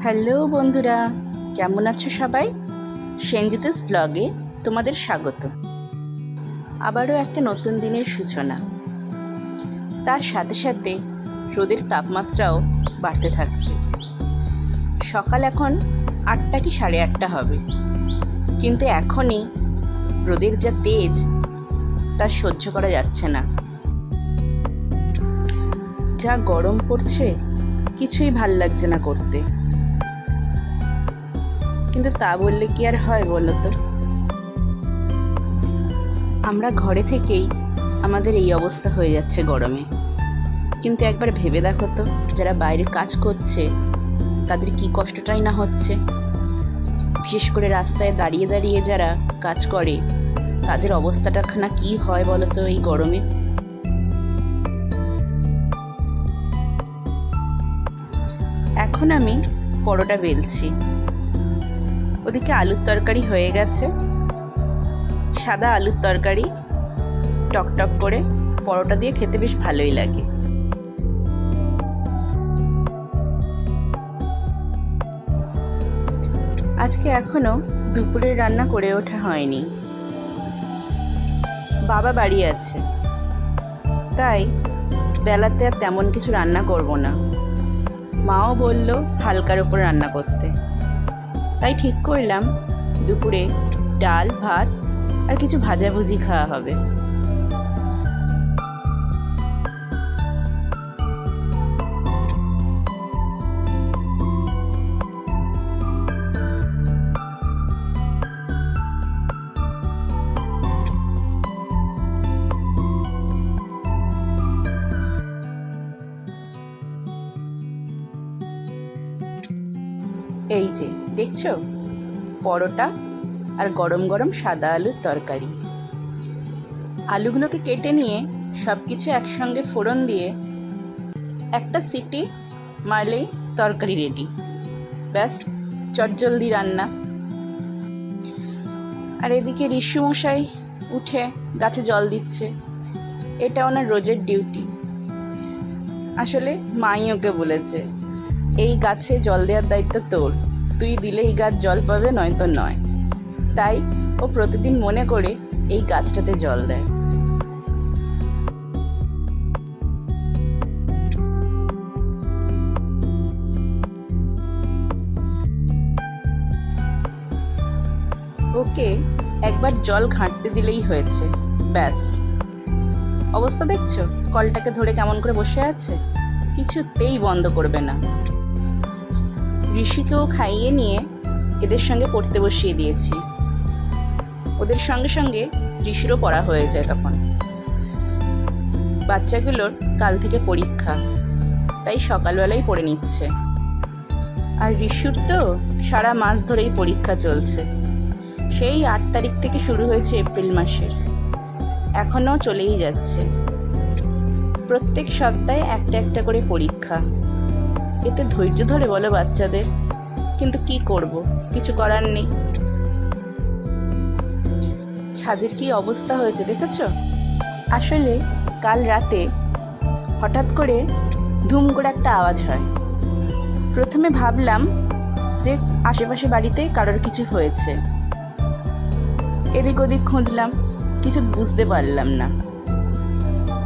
Hello বন্ধুরা, কেমন আছো সবাই? সেনজিতাস ব্লগে তোমাদের স্বাগত। আবারও একটা নতুন দিনের সূচনা। তার সাথে সাথে রোদের তাপমাত্রাও বাড়তে থাকছে। সকাল এখন 8টা কি 8:30 হবে, কিন্তু এখনই রোদের যা তেজ তা সহ্য করা যাচ্ছে না। যা গরম পড়ছে, কিছুই ভাল লাগছে না করতে। কিন্তু তা বললে কি আর হয় বলো তো? আমরা ঘরে থেকেই আমাদের এই অবস্থা হয়ে যাচ্ছে গরমে। কিন্তু একবার ভেবে দেখো তো, যারা বাইরে কাজ করছে তাদের কি কষ্টটাই না হচ্ছে। বিশেষ করে রাস্তায় দাঁড়িয়ে দাঁড়িয়ে যারা কাজ করে তাদের অবস্থাটা খানা কি হয় বলো তো এই গরমে। এখন আমি পরোটা বেলছি। ওদিকে আলুর তরকারি হয়ে গেছে, সাদা আলুর তরকারি, টকটক করে পরোটা দিয়ে খেতে বেশ ভালোই লাগে। আজকে এখনো দুপুরের রান্না করে ওঠা হয়নি। বাবা বাড়ি আছে, তাই বেলাতে আর তেমন কিছু রান্না করব না। মাও বলল হালকার ওপর রান্না করতে, তাই ঠিক করলাম দুপুরে ডাল ভাত আর কিছু ভাজাভুজি খাওয়া হবে। এই যে দেখছো, পরোটা আর গরম গরম সাদা আলুর তরকারি। আলুগুলোকে কেটে নিয়ে সব কিছু একসঙ্গে ফোড়ন দিয়ে একটা সিটি মারলেই তরকারি রেডি। ব্যাস, চটজলদি রান্না। আর এদিকে ঋষু মশাই উঠে গাছে জল দিচ্ছে। এটা ওনার রোজের ডিউটি। আসলে মাই ওকে বলেছে, এই গাছে জল দেওয়ার দায়িত্ব তোর, তুই দিলে এই গাছ জল পাবে, নয়তো নয়। তাই ও প্রতিদিন মনে করে এই গাছটাতে জল দেয়। ওকে একবার জল ঘাঁটতে দিলেই হয়েছে, ব্যাস। অবস্থা দেখছো, কলটাকে ধরে কেমন করে বসে আছে, কিছুতেই বন্ধ করবে না। ঋষিকেও খাইয়ে নিয়ে এদের সঙ্গে পড়তে বসিয়ে দিয়েছি। ওদের সঙ্গে সঙ্গে ঋষিরও পড়া হয়ে যায় তখন। বাচ্চাগুলোর কাল থেকে পরীক্ষা, তাই সকালবেলাই পড়ে নিচ্ছে। আর ঋষুর তো সারা মাস ধরেই পরীক্ষা চলছে। সেই 8 তারিখ থেকে শুরু হয়েছে এপ্রিল মাসের, এখনও চলেই যাচ্ছে। প্রত্যেক সপ্তাহে একটা একটা করে পরীক্ষা। এতে ধৈর্য ধরে বলো বাচ্চাদের? কিন্তু কি করব, কিছু করার নেই। ছাদের কি অবস্থা হয়েছে দেখেছো? আসলে কাল রাতে হঠাৎ করে ধুম করে একটা আওয়াজ হয়। প্রথমে ভাবলাম যে আশেপাশে বাড়িতে কারোর কিছু হয়েছে। এদিক ওদিক খুঁজলাম, কিছু বুঝতে পারলাম না।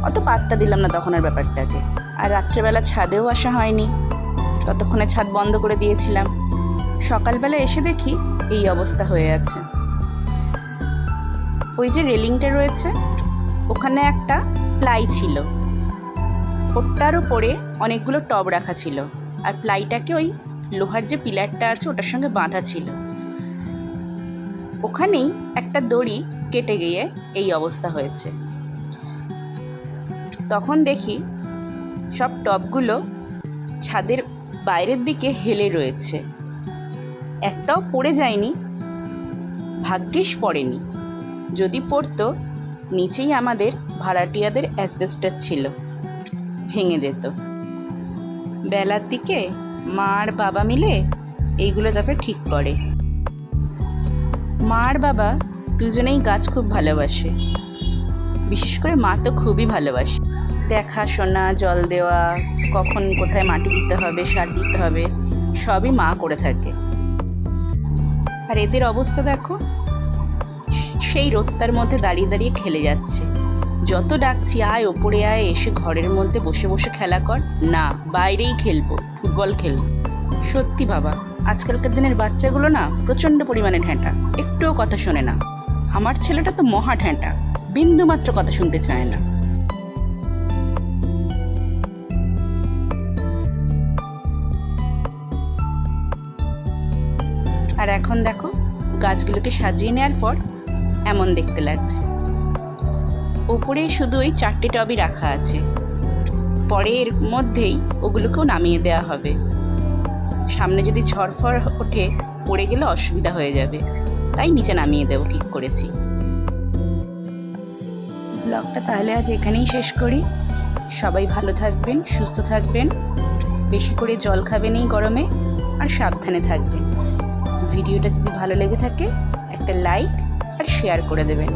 অত পাত্তা দিলাম না তখন আর ব্যাপারটাকে। আর রাত্রেবেলা ছাদেও আসা হয়নি, ততক্ষণে ছাদ বন্ধ করে দিয়েছিলাম। সকালবেলা এসে দেখি এই অবস্থা হয়ে আছে। ওই যে রেলিংটা রয়েছে, ওখানে একটা প্লাই ছিল, ওটার উপরে অনেকগুলো টব রাখা ছিল, আর প্লাইটাকে ওই লোহার যে পিলারটা আছে ওটার সঙ্গে বাঁধা ছিল। ওখানেই একটা দড়ি কেটে গিয়ে এই অবস্থা হয়েছে। তখন দেখি সব টবগুলো ছাদের বাইরের দিকে হেলে রয়েছে। একটাও পড়ে যায়নি, ভাগ্যিস পড়েনি। যদি পড়তো, নিচেই আমাদের ভাড়াটিয়াদের অ্যাসবেস্টস ছিল, ভেঙে যেত। বেলার দিকে মা আর বাবা মিলে এইগুলো তারপরে ঠিক করে। মা আর বাবা দুজনেই গাছ খুব ভালোবাসে। বিশেষ করে মা তো খুবই ভালোবাসে। দেখাশোনা, জল দেওয়া, কখন কোথায় মাটি দিতে হবে, সার দিতে হবে, সবই মা করে থাকে। আর এদের অবস্থা দেখো, সেই রোদটার মধ্যে দাঁড়িয়ে দাঁড়িয়ে খেলে যাচ্ছে। যত ডাকছি আয় ওপরে আয়, এসে ঘরের মধ্যে বসে বসে খেলা কর, না বাইরেই খেলবো, ফুটবল খেলবো। সত্যি বাবা, আজকালকার দিনের বাচ্চাগুলো না প্রচণ্ড পরিমাণে ঢ্যাঁটা, একটুও কথা শোনে না। আমার ছেলেটা তো মহা ঢ্যাঁটা, বিন্দুমাত্র কথা শুনতে চায় না। আর এখন দেখো, গাছগুলোকে সাজিয়ে নেওয়ার পর এমন দেখতে লাগছে। ওপরে শুধু ওই 4টে টবই রাখা আছে, পরে এর মধ্যেই ওগুলোকেও নামিয়ে দেওয়া হবে। সামনে যদি ঝড়ফড় ওঠে, পড়ে গেলে অসুবিধা হয়ে যাবে, তাই নিচে নামিয়ে দেবো ঠিক করেছি। ব্লগটা তাহলে আজ এখানেই শেষ করি। সবাই ভালো থাকবেন, সুস্থ থাকবেন, বেশি করে জল খাবেন এই গরমে, আর সাবধানে থাকবেন। ভিডিওটা যদি ভালো লেগে থাকে একটা লাইক আর শেয়ার করে দেবেন।